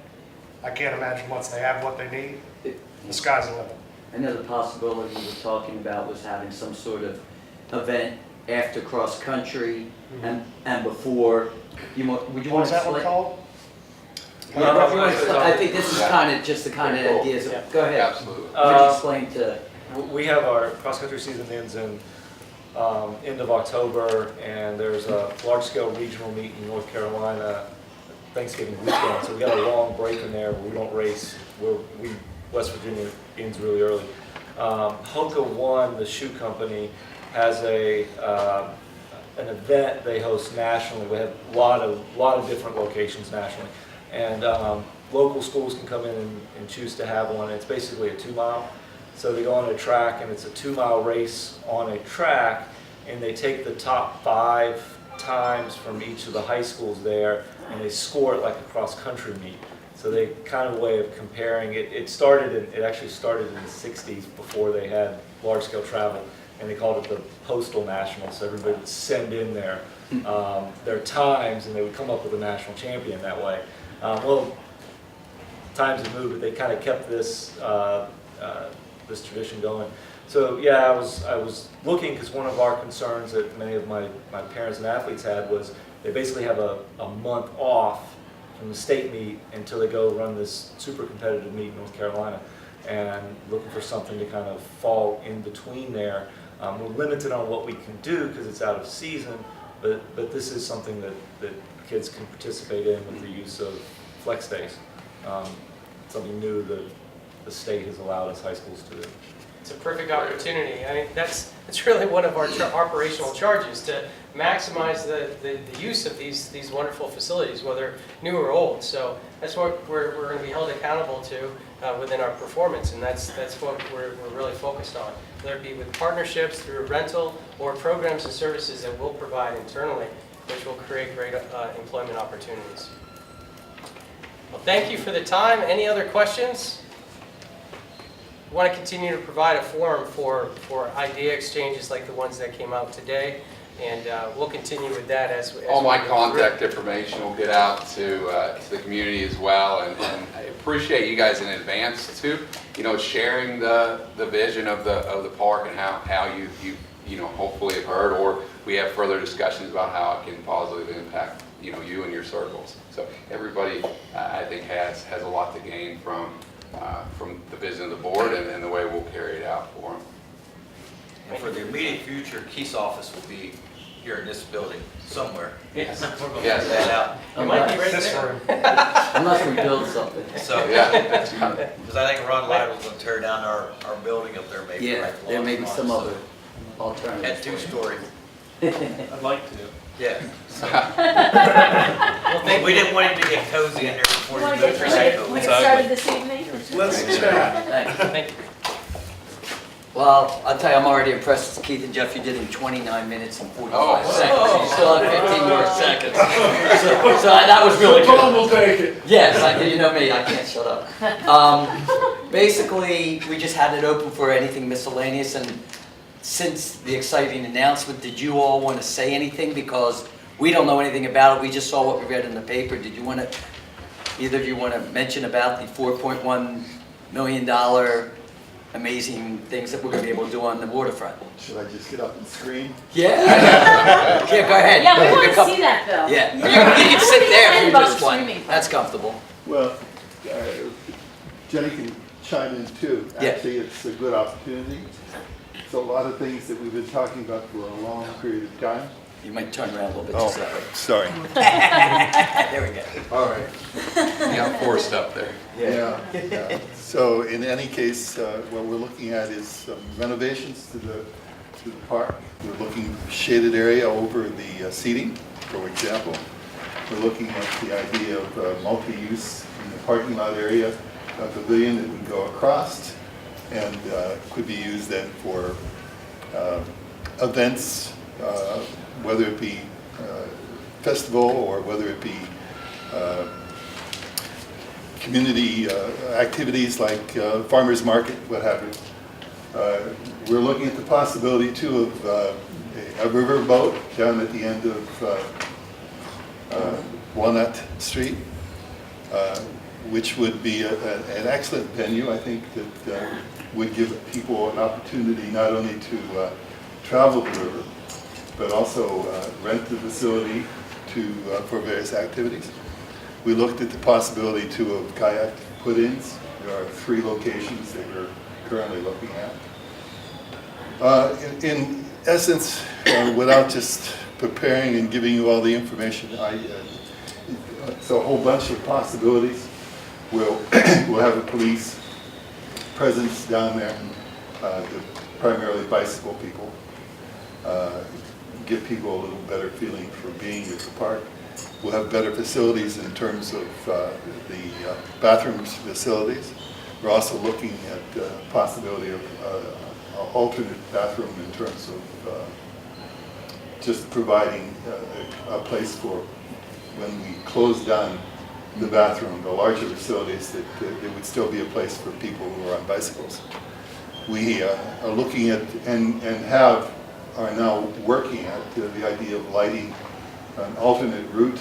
I can't imagine once they have what they need, the sky's the limit. I know the possibility you were talking about was having some sort of event after cross-country and before. Would you What want was to that one explain? called? I think this is kind of just the kind of ideas. Yeah. Go ahead. Absolutely. Would you explain to? We have our cross-country season ends in end of October, and there's a large-scale regional meet in North Carolina Thanksgiving weekend. So we got a long break in there. We don't race. West Virginia ends really early. Hoka One, the shoe company, has an event they host nationally. We have a lot of different locations nationally, and local schools can come in and choose to have one. It's basically a 2-mile. So they go on a track, and it's a 2-mile race on a track, and they take the top 5 times from each of the high schools there, and they score it like a cross-country meet. So they kind of a way of comparing it. It actually started in the 60s before they had large-scale travel, and they called it the Postal Nationals. So everybody would send in their times, and they would come up with a national champion that way. Well, times have moved, but they kind of kept this this tradition going. So yeah, I was looking because one of our concerns that many of my parents and athletes had was they basically have a month off from the state meet until they go run this super competitive meet in North Carolina, and looking for something to kind of fall in between there. We're limited on what we can do because it's out of season, but this is something that kids can participate in with the use of flex days. Something new that the state has allowed us high schools to do. It's a perfect opportunity. I mean, that's really one of our operational charges, to maximize the use of these wonderful facilities, whether new or old. So that's what we're going to be held accountable to within our performance, and that's what we're really focused on, whether it be with partnerships through rental or programs and services that we'll provide internally, which will create great employment opportunities. Well, thank you for the time. Any other questions? We want to continue to provide a forum for idea exchanges like the ones that came out today, and we'll continue with that as All we my go contact information will get out to the community as well, and I appreciate you guys in advance too. You know, sharing the vision of the park and how you know hopefully have heard, or we have further discussions about how it can positively impact you and your circles. So everybody I think has a lot to gain from the vision of the board and the way we'll carry it out for them. And for the immediate future, Keith's office will be here in this building somewhere. Yes. We're going to Yes. figure that out. It might be right This there. room. Unless we build something. So, Yeah. because I think Ron Lytle's going to tear down our building up there maybe. Yeah, right there may be along some the line. other So, alternatives. At 2-story, I'd like to. yeah. Well, thank We you. didn't want him to get cozy in there before You he want moved. to get Right? started this evening? Let's chat. Thanks. Thank you. Well, I'll tell you, I'm already impressed with Keith and Jeff. You did it in 29 minutes and 45 Oh. seconds. You still have 15 more seconds. So that was really good. will take it. Yes, you know me, I can't shut up. basically, we just had it open for anything miscellaneous, and since the exciting announcement, did you all want to say anything? Because we don't know anything about it, we just saw what we read in the paper. Did you want to, either of you want to mention about the $4.1 million amazing things that we're going to be able to do on the waterfront? Should I just get up and scream? Yeah. Yeah, go ahead. Yeah, we Pick want a to couple- see that, Bill. Yeah, you can sit there if you About just want. screaming. That's comfortable. Well, Jenny can chime in too. Yeah. Actually, it's a good opportunity. It's a lot of things that we've been talking about for a long period of time. You might turn around a little bit Oh, just that way. sorry. There we go. All right. You got forced up there. Yeah. So in any case, what we're looking at is some renovations to the park. We're looking for shaded area over the seating, for example. We're looking at the idea of multi-use in the parking lot area, a pavilion that would go across and could be used then for events, whether it be festival or whether it be community activities like farmers market, what have you. We're looking at the possibility too of a river boat down at the end of Walnut Street, which would be an excellent venue. I think that would give people an opportunity not only to travel the river, but also rent the facility for various activities. We looked at the possibility too of kayak put-ins. There are 3 locations that we're currently looking at. In essence, without just preparing and giving you all the information, it's a whole bunch of possibilities. We'll have a police presence down there, primarily bicycle people, give people a little better feeling for being at the park. We'll have better facilities in terms of the bathrooms facilities. We're also looking at the possibility of an alternate bathroom in terms of just providing a place for when we close down the bathroom, the larger facilities, that there would still be a place for people who are on bicycles. We are looking at and are now working at the idea of lighting an alternate route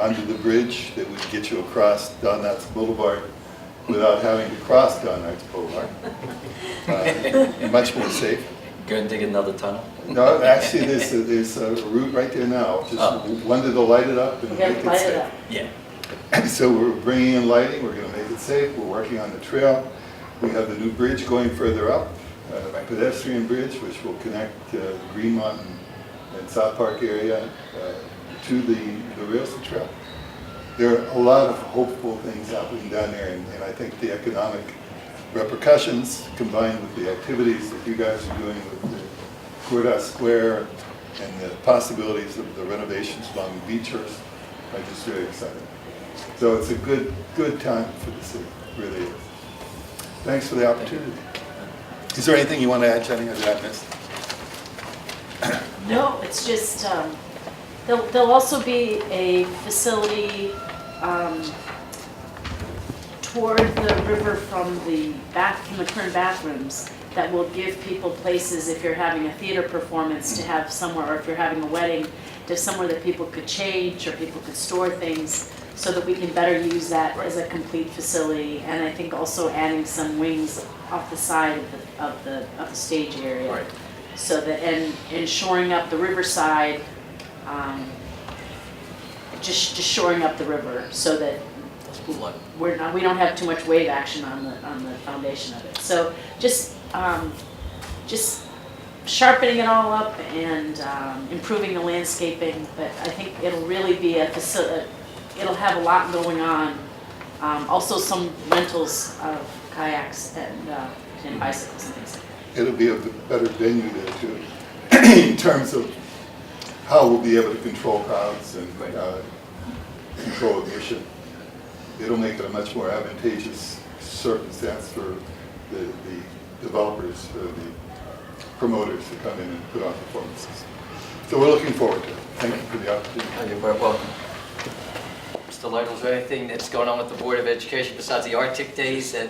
under the bridge that would get you across Don Knotts Boulevard without having to cross Don Knotts Boulevard. Much more safe. Go and dig another tunnel. No, actually, there's a route right there now. Just wanted to light it up and We make gotta it light it safe. up. Yeah. So we're bringing in lighting. We're going to make it safe. We're working on the trail. We have the new bridge going further up, a pedestrian bridge which will connect Green Mountain and South Park area to the Railston Trail. There are a lot of hopeful things happening down there, and I think the economic repercussions combined with the activities that you guys are doing with the Courthouse Square and the possibilities of the renovations along the beachers are just very exciting. So it's a good time for the city, really is. Thanks for the opportunity. Is there anything you want to add, Jenny, or did I miss? No, it's just, there'll also be a facility toward the river from the current bathrooms that will give people places, if you're having a theater performance, to have somewhere, or if you're having a wedding, to somewhere that people could change or people could store things, so that we can better use that as a complete facility. And I think also adding some wings off the side of the stage area. Right. So that, and shoring up the riverside, just shoring up the river so that we don't have too much wave action on the foundation of it. So just sharpening it all up and improving the landscaping. But I think it'll really be a facility. It'll have a lot going on. Also some rentals of kayaks and bicycles and things like that. It'll be a better venue there too, in terms of how we'll be able to control crowds and control admission. It'll make it a much more advantageous circumstance for the developers, the promoters to come in and put on performances. So we're looking forward to it. Thank you for the opportunity. Oh, you're very welcome. Mr. Lytle, is there anything that's going on with the Board of Education besides the Arctic Days that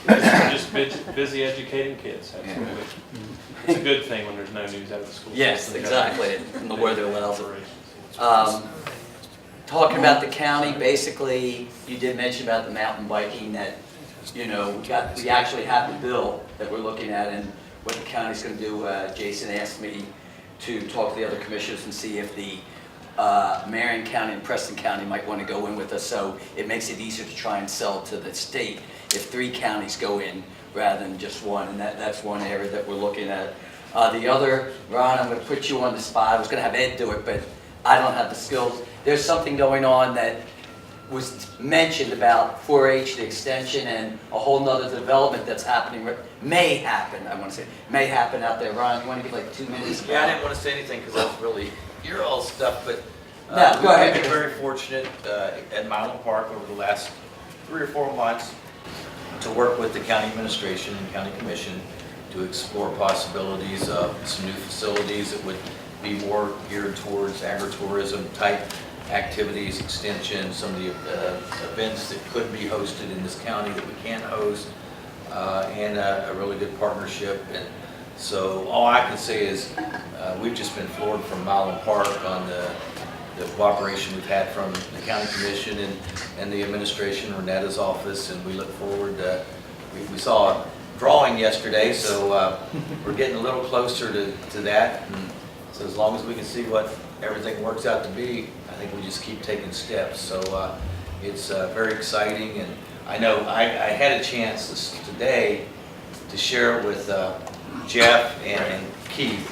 We're just busy educating kids, absolutely. It's a good thing when there's no news out of the school Yes, system. exactly, and the weather allows it. Operations. Talking about the county, basically, you did mention about the mountain biking that, we actually have the bill that we're looking at and what the county's gonna do. Jason asked me to talk to the other commissioners and see if the Marion County and Preston County might wanna go in with us, so it makes it easier to try and sell to the state if 3 counties go in rather than just one, and that's one area that we're looking at. The other, Ron, I'm gonna put you on the spot. I was gonna have Ed do it, but I don't have the skills. There's something going on that was mentioned about 4-H, the extension, and a whole nother development that's happening, may happen out there. Ron, you wanna give like 2 minutes? Yeah, I didn't want to say anything because that's really your old stuff, but No, go ahead. we've been very fortunate at Mylan Park over the last 3 or 4 months to work with the county administration and county commission to explore possibilities of some new facilities that would be more geared towards agritourism type activities, extension, some of the events that could be hosted in this county that we can host, and a really good partnership. And so all I can say is we've just been floored from Mylan Park on the cooperation we've had from the county commission and the administration, Renetta's office, and we look forward to, we saw a drawing yesterday, so we're getting a little closer to that. And so as long as we can see what everything works out to be, I think we just keep taking steps. So it's very exciting, and I know I had a chance today to share it with Jeff and Keith,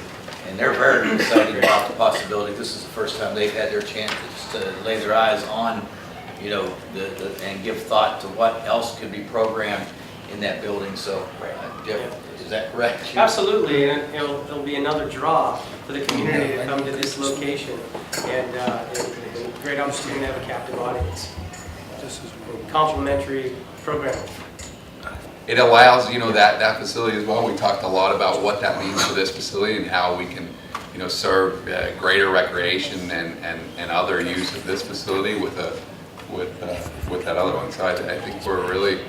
and they're very excited about the possibility. This is the first time they've had their chance to lay their eyes on, and give thought to what else could be programmed in that building. So, Jeff, is that correct? Absolutely, and it'll be another draw for the community to come to this location, and a great opportunity to have a captive audience. Complimentary programming. It allows, that facility as well. We talked a lot about what that means for this facility and how we can, serve greater recreation and other use of this facility with that other one. So I think we're really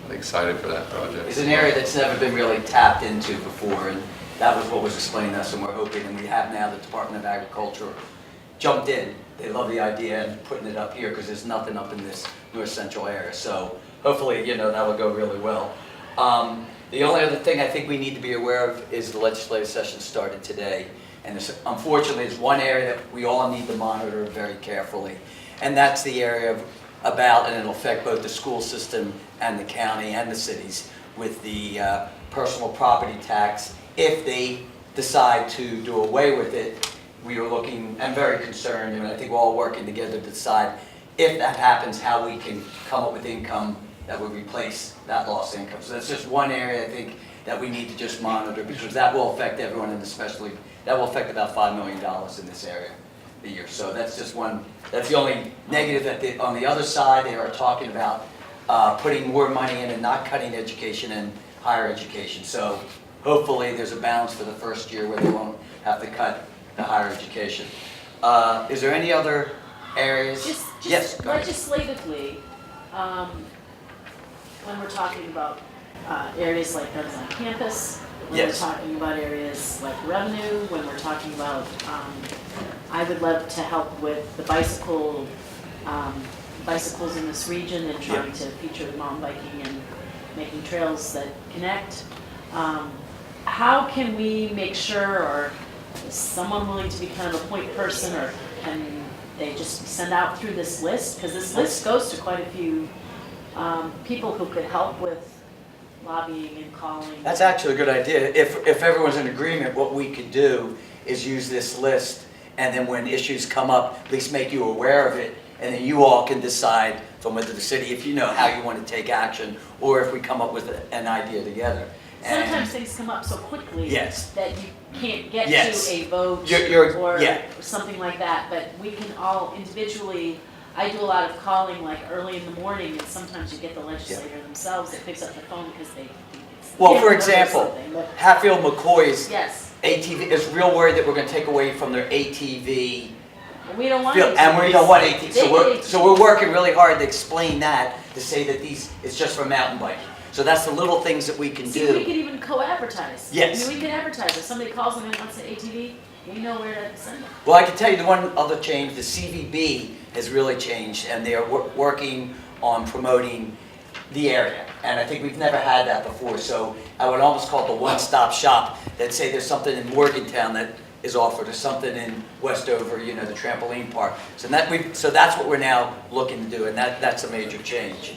excited for that project. It's an area that's never been really tapped into before, and that was what was explained to us, and we're hoping, and we have now the Department of Agriculture jumped in. They love the idea and putting it up here because there's nothing up in this north central area. So hopefully, that will go really well. The only other thing I think we need to be aware of is the legislative session started today. And unfortunately, there's one area that we all need to monitor very carefully. And that's the area and it'll affect both the school system and the county and the cities with the personal property tax. If they decide to do away with it, we are looking and very concerned, and I think we're all working together to decide if that happens, how we can come up with income that would replace that lost income. So that's just one area I think that we need to just monitor, because that will affect everyone, and especially that will affect about $5 million in this area a year. So that's just one. That's the only negative. That on the other side, they are talking about putting more money in and not cutting education and higher education. So hopefully there's a balance for the first year where they won't have to cut the higher education. Is there any other areas? Just Yes, go ahead. legislatively, when we're talking about areas like guns on campus, when Yes. we're talking about areas like revenue, when we're talking about, I would love to help with the bicycles in this region and trying to feature mountain biking and making trails that connect. How can we make sure, or is someone willing to be kind of a point person, or can they just send out through this list? Because this list goes to quite a few people who could help with lobbying and calling. That's actually a good idea. If everyone's in agreement, what we could do is use this list, and then when issues come up, at least make you aware of it, and then you all can decide from within the city if you know how you want to take action, or if we come up with an idea together. And Sometimes things come up so quickly Yes. that you can't get Yes. to a vote You're- or yeah. something like that, but we can all individually, I do a lot of calling like early in the morning, and sometimes you get the legislator themselves that picks up the phone because they think it's. Well, for or example, something, but- Hatfield McCoy's Yes, ATV is real worried that we're going to take away from their ATV we don't want field, it and to we be don't want ATV. big So we're working really hard to explain that, to say that it's just for mountain biking. So that's the little things that we can See, we do. could even co-advertise. Yes. I mean, we could advertise. If somebody calls them and wants an ATV, we know where to send them. Well, I can tell you the one other change, the CVB has really changed, and they are working on promoting the area. And I think we've never had that before, so I would almost call it the one-stop shop. That say there's something in Morgantown that is offered, or something in Westover, you know, the trampoline park. So that's what we're now looking to do, and that's a major change.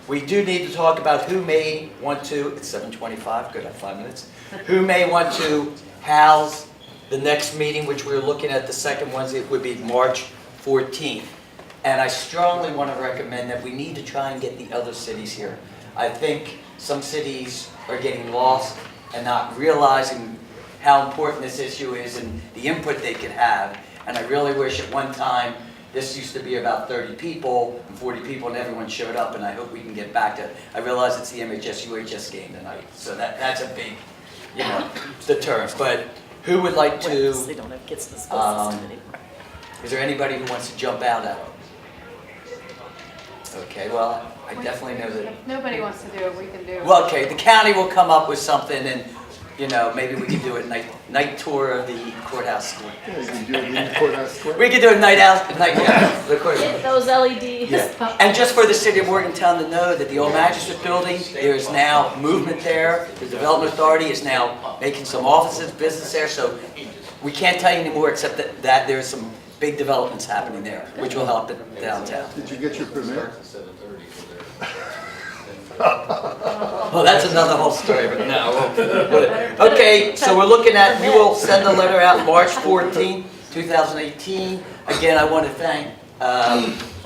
We do need to talk about who may want to, it's 7:25, good, I have 5 minutes. Who may want to house the next meeting, which we're looking at the second Wednesday, it would be March 14th. And I strongly want to recommend that we need to try and get the other cities here. I think some cities are getting lost and not realizing how important this issue is and the input they could have. And I really wish at one time, this used to be about 30 people, and 40 people, and everyone showed up, and I hope we can get back to, I realize it's the MHS-UHS game tonight, so that's a big, you know, deterrent. But who would like to, They don't have kids in the school system anymore. is there anybody who wants to jump out at it? Okay, well, I definitely know that. If nobody wants to do it, we can do it. Well, okay, the county will come up with something, and, you know, maybe we can do a night tour of the courthouse square. Yeah, you can do it in the courthouse square. We could do a night out, the courthouse. Get those LEDs. Yeah. And just for the city of Morgantown to know that the old magistrate building, there's now movement there. The Development Authority is now making some offices, business there, so we can't tell you anymore except that there's some big developments happening there, which will help the downtown. Did you get your permit? Well, that's another whole story, but no. Okay, so we're looking at, we will send a letter out March 14th, 2018. Again, I want to thank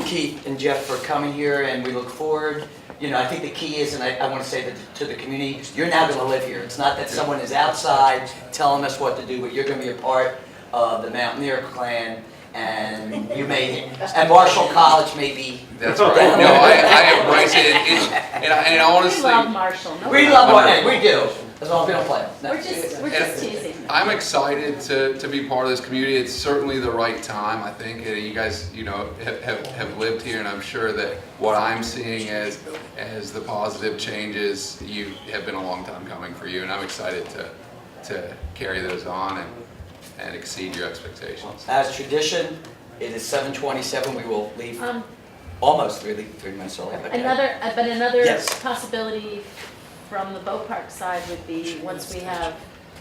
Keith and Jeff for coming here, and we look forward. You know, I think the key is, and I want to say that to the community, you're now going to live here. It's not that someone is outside telling us what to do, but you're going to be a part of the Mountaineer clan, and you may, and Marshall College may be. That's right. No, I embrace it. And I We honestly, love Marshall. No, We love Marshall, we do, as long as we don't play them. No. We're just teasing. I'm excited to be part of this community. It's certainly the right time, I think. And you guys, you know, have lived here, and I'm sure that what I'm seeing as the positive changes, you have been a long time coming for you, and I'm excited to carry those on and exceed your expectations. As tradition, it is 7:27, we will leave almost 3 minutes early. Okay. Another Yes. possibility from the boat park side would be, once we have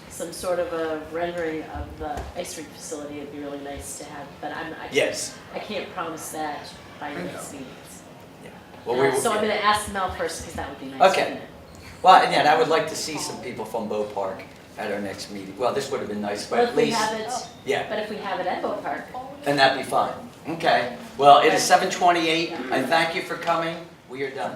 some sort of a rendering of the ice rink facility, it'd be really nice to have, but Yes. I can't promise that by next meetings. Well, So I'm gonna ask Mel first, because that would be nice. Okay. wouldn't it? Well, again, I would like to see some people from Boat Park at our next meeting. Well, this would have been nice, but Well, at if we least, have it, yeah, but if we have it at boat park, then that'd be fine. Okay. Well, it is 7:28. I thank you for coming. We are done.